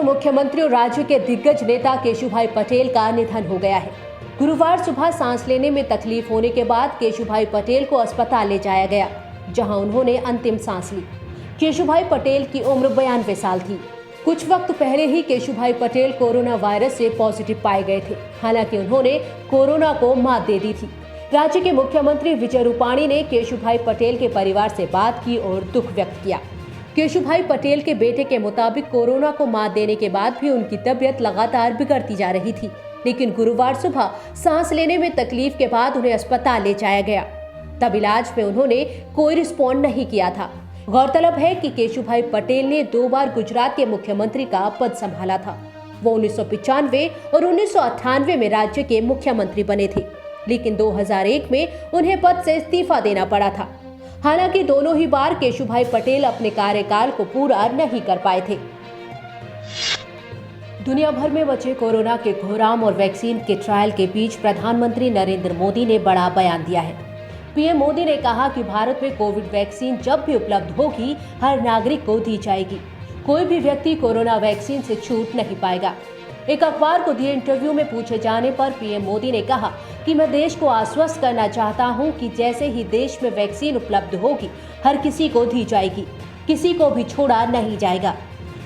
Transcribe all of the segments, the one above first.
मुख्यमंत्री और राज्य के दिग्गज नेता केशुभाई पटेल का निधन हो गया है। गुरुवार सुबह सांस लेने में तकलीफ होने के बाद केशुभाई पटेल को अस्पताल ले जाया गया, जहां उन्होंने अंतिम सांस ली। केशुभाई पटेल की उम्र 92 साल थी। कुछ वक्त पहले ही केशुभाई पटेल कोरोना वायरस से पॉजिटिव पाए गए थे। हालांकि उन्होंने कोरोना को मात दे दी थी। राज्य के मुख्यमंत्री विजय रूपाणी ने केशुभाई पटेल के परिवार से बात की और दुख व्यक्त किया। केशुभाई पटेल के बेटे के मुताबिक कोरोना को मात देने के बाद भी उनकी तबीयत लगातार बिगड़ती जा रही थी, लेकिन गुरुवार सुबह सांस लेने में तकलीफ के बाद उन्हें अस्पताल ले जाया गया। तब इलाज में उन्होंने कोई रिस्पॉन्ड नहीं किया था। गौरतलब है कि केशुभाई पटेल ने 2 बार गुजरात के मुख्यमंत्री का पद संभाला था। वो 1995 और 1998 में राज्य के मुख्यमंत्री बने थे, लेकिन 2001 में उन्हें पद से इस्तीफा देना पड़ा था। हालांकि दोनों ही बार केशुभाई पटेल अपने कार्यकाल को पूरा नहीं कर पाए थे। दुनिया भर में बचे कोरोना के कोहराम और वैक्सीन के ट्रायल के बीच प्रधानमंत्री नरेंद्र मोदी ने बड़ा बयान दिया है। पीएम मोदी ने कहा कि भारत में कोविड वैक्सीन जब भी उपलब्ध होगी, हर नागरिक को दी जाएगी। कोई भी व्यक्ति कोरोना वैक्सीन से छूट नहीं पाएगा। एक अखबार को दिए इंटरव्यू में पूछे जाने पर पीएम मोदी ने कहा कि मैं देश को आश्वस्त करना चाहता हूं कि जैसे ही देश में वैक्सीन उपलब्ध होगी, हर किसी को दी जाएगी, किसी को भी छोड़ा नहीं जाएगा।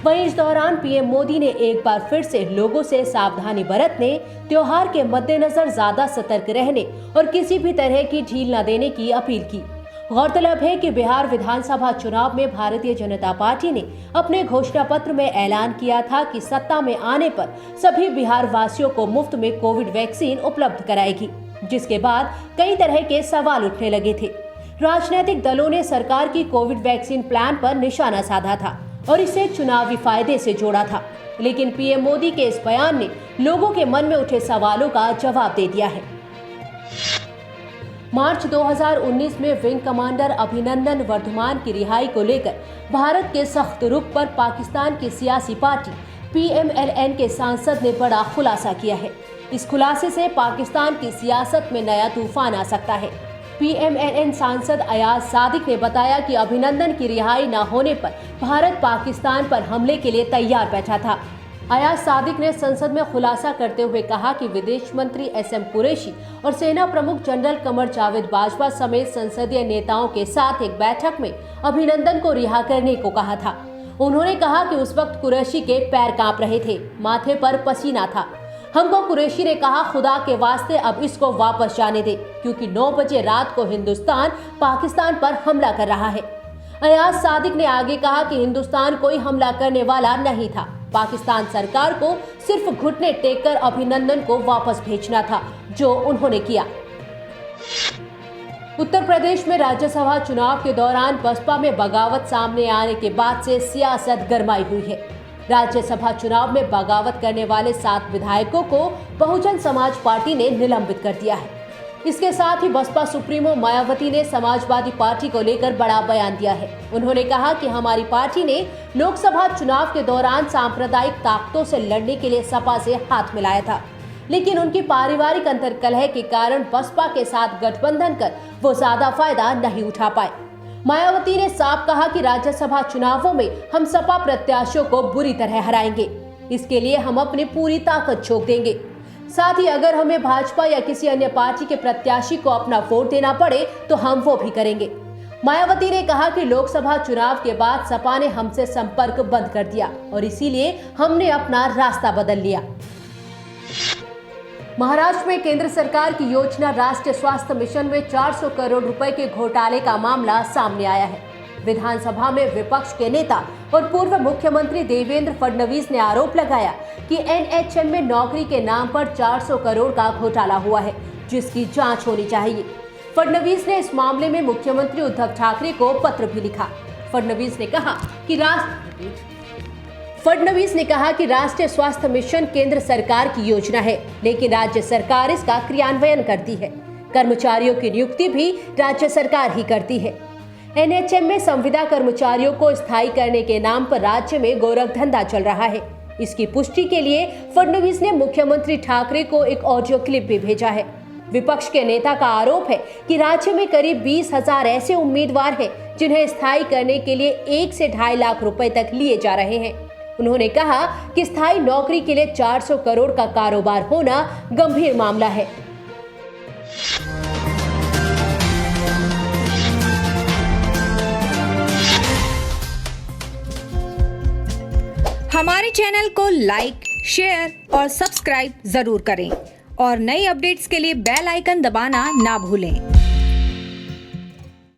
वहीं इस दौरान पीएम मोदी ने एक बार फिर से लोगों से सावधानी बरतने, त्योहार के मद्देनजर ज्यादा सतर्क रहने और किसी भी तरह की ढील न देने की अपील की। गौरतलब है कि बिहार विधानसभा चुनाव में भारतीय जनता पार्टी ने अपने घोषणा पत्र में ऐलान किया था कि सत्ता में आने पर सभी बिहार वासियों को मुफ्त में कोविड वैक्सीन उपलब्ध कराएगी, जिसके बाद कई तरह के सवाल उठने लगे थे। राजनीतिक दलों ने सरकार की कोविड वैक्सीन प्लान पर निशाना साधा था और इसे चुनावी फायदे से जोड़ा था, लेकिन पीएम मोदी के इस बयान ने लोगों के मन में उठे सवालों का जवाब दे दिया है। मार्च 2019 में विंग कमांडर अभिनंदन वर्धमान की रिहाई को लेकर भारत के सख्त रुख पर पाकिस्तान की सियासी पार्टी PMLN के सांसद ने बड़ा खुलासा किया है। इस खुलासे से पाकिस्तान की सियासत में नया तूफान आ सकता है। PMLN सांसद अयाज सादिक ने बताया कि अभिनंदन की रिहाई न होने पर भारत पाकिस्तान पर हमले के लिए तैयार बैठा था। अयाज सादिक ने संसद में खुलासा करते हुए कहा कि विदेश मंत्री SM कुरैशी और सेना प्रमुख जनरल कमर जावेद बाजवा समेत संसदीय नेताओं के साथ एक बैठक में अभिनंदन को रिहा करने को कहा था। उन्होंने कहा कि उस वक्त कुरैशी के पैर कांप रहे थे, माथे पर पसीना था। हमको कुरैशी ने कहा, खुदा के वास्ते अब इसको वापस जाने दे, क्योंकि 9 बजे रात को हिंदुस्तान पाकिस्तान पर हमला कर रहा है। अयाज सादिक ने आगे कहा कि हिंदुस्तान कोई हमला करने वाला नहीं था। पाकिस्तान सरकार को सिर्फ घुटने टेककर अभिनंदन को वापस भेजना था, जो उन्होंने किया। उत्तर प्रदेश में राज्यसभा चुनाव के दौरान बसपा में बगावत सामने आने के बाद से सियासत गरमाई हुई है। राज्यसभा चुनाव में बगावत करने वाले 7 विधायकों को बहुजन समाज पार्टी ने निलंबित कर दिया है। इसके साथ ही बसपा सुप्रीमो मायावती ने समाजवादी पार्टी को लेकर बड़ा बयान दिया है। उन्होंने कहा कि हमारी पार्टी ने लोकसभा चुनाव के दौरान सांप्रदायिक ताकतों से लड़ने के लिए सपा से हाथ मिलाया था, लेकिन उनकी पारिवारिक अंतर्कलह के कारण बसपा के साथ गठबंधन कर वो ज्यादा फायदा नहीं उठा पाए। मायावती ने साफ कहा कि राज्यसभा चुनावों में हम सपा प्रत्याशियों को बुरी तरह हराएंगे। इसके लिए हम अपनी पूरी ताकत झोंक देंगे। साथ ही अगर हमें भाजपा या किसी अन्य पार्टी के प्रत्याशी को अपना वोट देना पड़े तो हम वो भी करेंगे। मायावती ने कहा कि लोकसभा चुनाव के बाद सपा ने हमसे संपर्क बंद कर दिया और इसीलिए हमने अपना रास्ता बदल लिया। महाराष्ट्र में केंद्र सरकार की योजना राष्ट्रीय स्वास्थ्य मिशन में 400 करोड़ रुपए के घोटाले का मामला सामने आया है। विधानसभा में विपक्ष के नेता और पूर्व मुख्यमंत्री देवेंद्र फडणवीस ने आरोप लगाया कि NHM में नौकरी के नाम पर 400 करोड़ का घोटाला हुआ है, जिसकी जांच होनी चाहिए। फडणवीस ने इस मामले में मुख्यमंत्री उद्धव ठाकरे को पत्र भी लिखा। फडणवीस ने कहा कि राष्ट्रीय स्वास्थ्य मिशन केंद्र सरकार की योजना है, लेकिन राज्य सरकार इसका क्रियान्वयन करती है। कर्मचारियों की नियुक्ति भी राज्य सरकार ही करती है। NHM में संविदा कर्मचारियों को स्थायी करने के नाम पर राज्य में गोरख धंधा चल रहा है। इसकी पुष्टि के लिए फडणवीस ने मुख्यमंत्री ठाकरे को एक ऑडियो क्लिप भी भेजा है। विपक्ष के नेता का आरोप है कि राज्य में करीब 20,000 ऐसे उम्मीदवार हैं जिन्हें स्थायी करने के लिए 1 से 2.5 लाख रुपए तक लिए जा रहे हैं। उन्होंने कहा कि स्थायी नौकरी के लिए 400 करोड़ का कारोबार होना गंभीर मामला है। हमारे चैनल को लाइक, शेयर और सब्सक्राइब जरूर करें और नई अपडेट्स के लिए बेल आइकन दबाना ना भूलें।